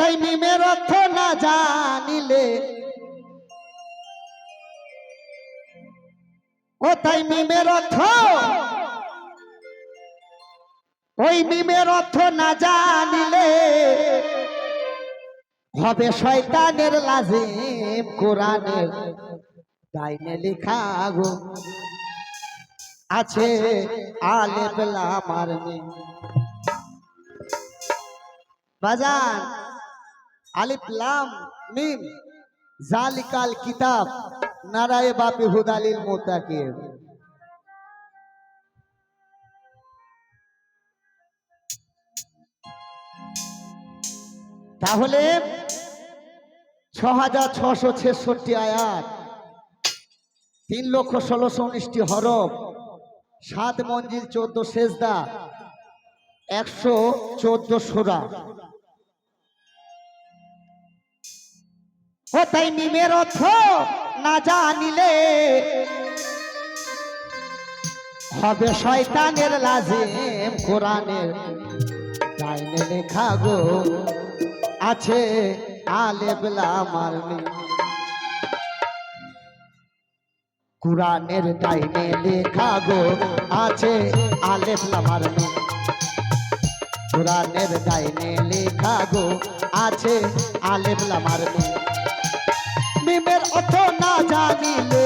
কোথায় মিমের অর্থ না জানিলে, কোথায় মিমের অর্থ, ওই মিমের অর্থ না জানিলে হবে শয়তানের লাজিম। কোরআনের ডাইনে লেখা গো আছে আলিফ লাম আর মিম। বাজান আলিফ লাম মিম জালিকাল কিতাব নারায়ে বাপি হুদালিল মুত্তাকিন। তাহলে ৬৬৬৬ আয়াত, ৩,১৬,১৯টি হরফ, ৭ মঞ্জিল, ১৪ সেজদা, ১১৪ সূরা। কোথায় মিমের অর্থ না জানিলে হবে শয়তানের লাজিম। কোরআনের ডাইনে লেখা গো আছে আলিফ লাম আর মিম। কোরআনের ডাইনে লেখা গো আছে আলিফ লাম আর মিম। কোরআনের ডাইনে লেখা গো আছে আলিফ লাম আর মিম। মিমের অর্থ না জানিলে,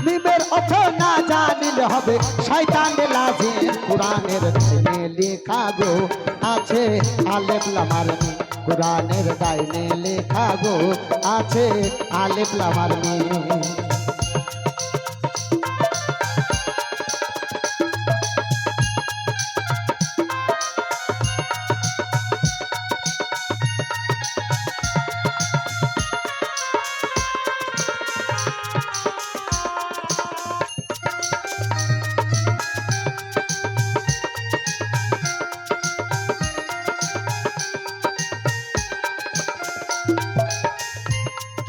মিমের অর্থ না জানিলে হবে শয়তানের লাজিম। কোরআনের ডাইনে লেখা গো আছে আলিফ লাম আর মিম। কোরআনের ডাইনে লেখা গো আছে আলিফ লাম আর মিম।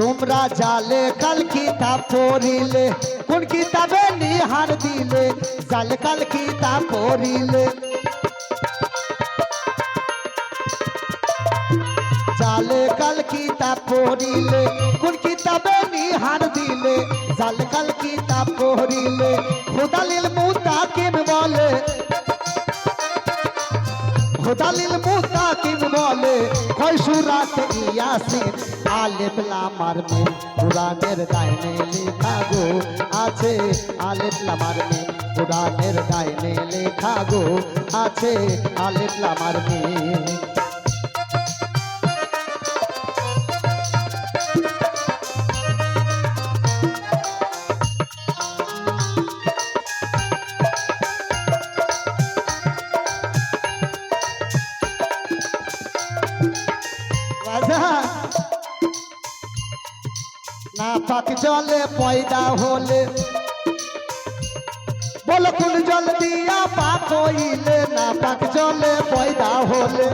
তোমরা জালে কাল কিতাব পড়িলে, কোন কিতাবে নিহার দিলে? জালে কাল কিতাব পড়িলে, জালে কাল কিতাব পড়িলে, কোন কিতাবে নিহার দিলে? জালে কাল কিতাব পড়িলে হুদালিল মুত্তাকিন বলে, হুদালিল মুত্তাকিন বলে কয় সূরাতে ইয়াসিন আলিফ লাম আর মিম। কোরআনের ডাইনে লেখা গো আছে আলিফ লাম আর মিম। কোরআনের ডাইনে লেখা গো আছে আলিফ লাম আর মিম। না পাক জলে পয়দা হলে, বল কোন জল দিয়া পাক হইলে? না পাক জলে পয়দা হলে,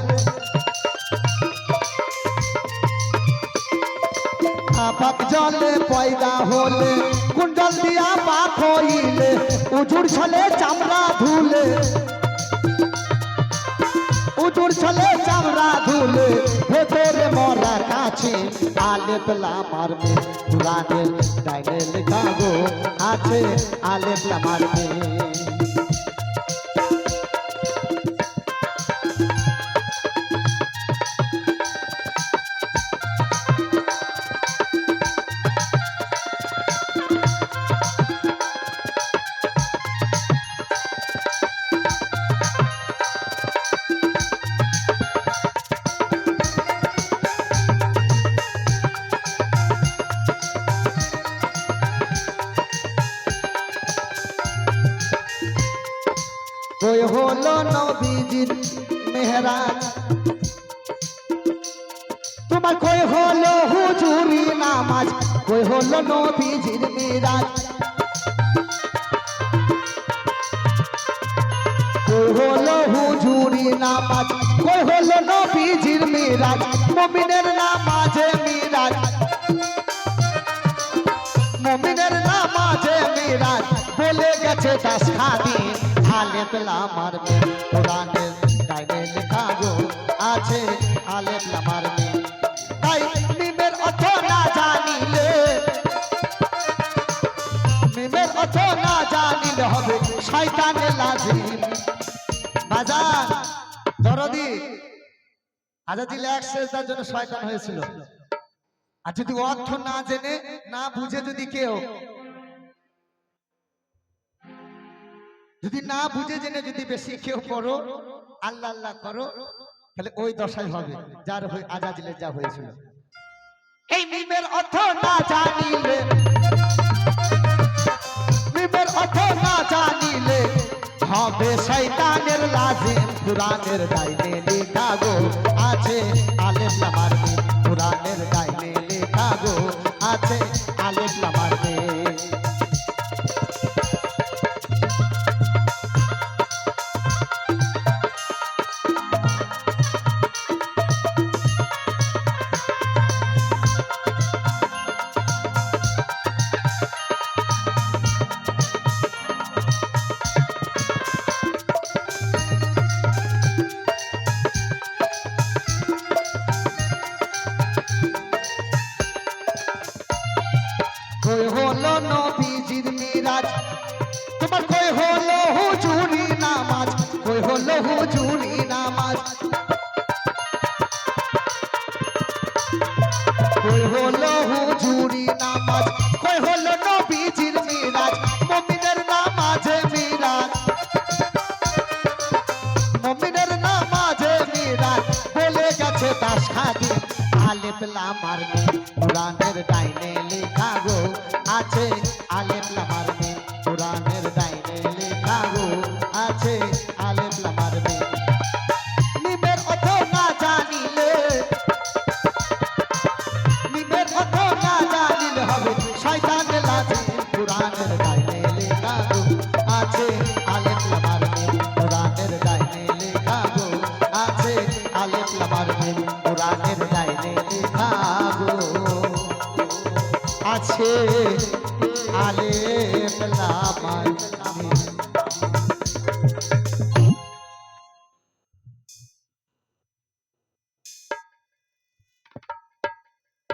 না পাক জলে পয়দা হলে কোন জল দিয়া পাক হইলে? উজুর ছলে চামড়া ধুলে, উজুর ছলে চামড়া ধুলে ভেতরে মরা কাছে আলিফ লাম আর মিম। কোরআনের ডাইনে লেখা গো আছে আলিফ লাম আর মিম। কই হলো নবীজির মেহরাজ, তোমার কই হলো হুজুরি নামাজ? কই হলো নবীজির মিরাজ? কই হলো হুজুরি নামাজ? কই হলো নবীজির মিরাজ? মুমিনের নামাজে মিরাজ, মুমিনের নামাজে মিরাজ বলে গেছে দাস খাদিম আলিফ লাম আর মিম। কোরআনের ডাইনে লেখা গো শয়তানের লাজিম বাজান দরদি হাজাজিল এক সেজদার জন্য শয়তান হয়েছিল আর যদি অর্থ না জেনে না বুঝে যদি কেউ যদি না বুঝে জেনে যদি বেশি কেউ পড়ো আল্লাহ আল্লাহ করো তাহলে ওই দশাই হবে যার আজাজিলের যা হয়েছিল এই মিমের অর্থ না জানিলে মিমের অর্থ না জানিলে হবে শয়তানের লাজিম কুরআনের ডাইনে লেখা গো আছে আলেফ লামার মিম কুরআনের ডাইনে লেখা গো আছে আলেফ লামার মিম কই হলো নবীজির মিরাজ তোমার কই হলো হুজুরি নামাজ কই হলো হুজুরি নামাজ কই হলো হুজুরি নামাজ কই হলো নবীজির মিরাজ মুমিনের নামাজে মিরাজ মুমিনের নামাজে মিরাজ বলে গেছে দাস খাদি আলেফ লামার মিম কুরআনের ডাইনে লেখা গো আছে আলেফ লামার মিম কুরআনের ডাইনে লেখা গো আছে আলেফ লামার মিম মিমের অর্থ না জানিলে মিমের অর্থ না জানিলে হবে শয়তানের লাজিম কুরআনের ডাইনে লেখা গো আছে আলেফ লামার মিম কুরআনের ডাইনে লেখা গো আছে আলেফ লামার মিম কুরআনের ডাইনে লেখা গো আছে আলে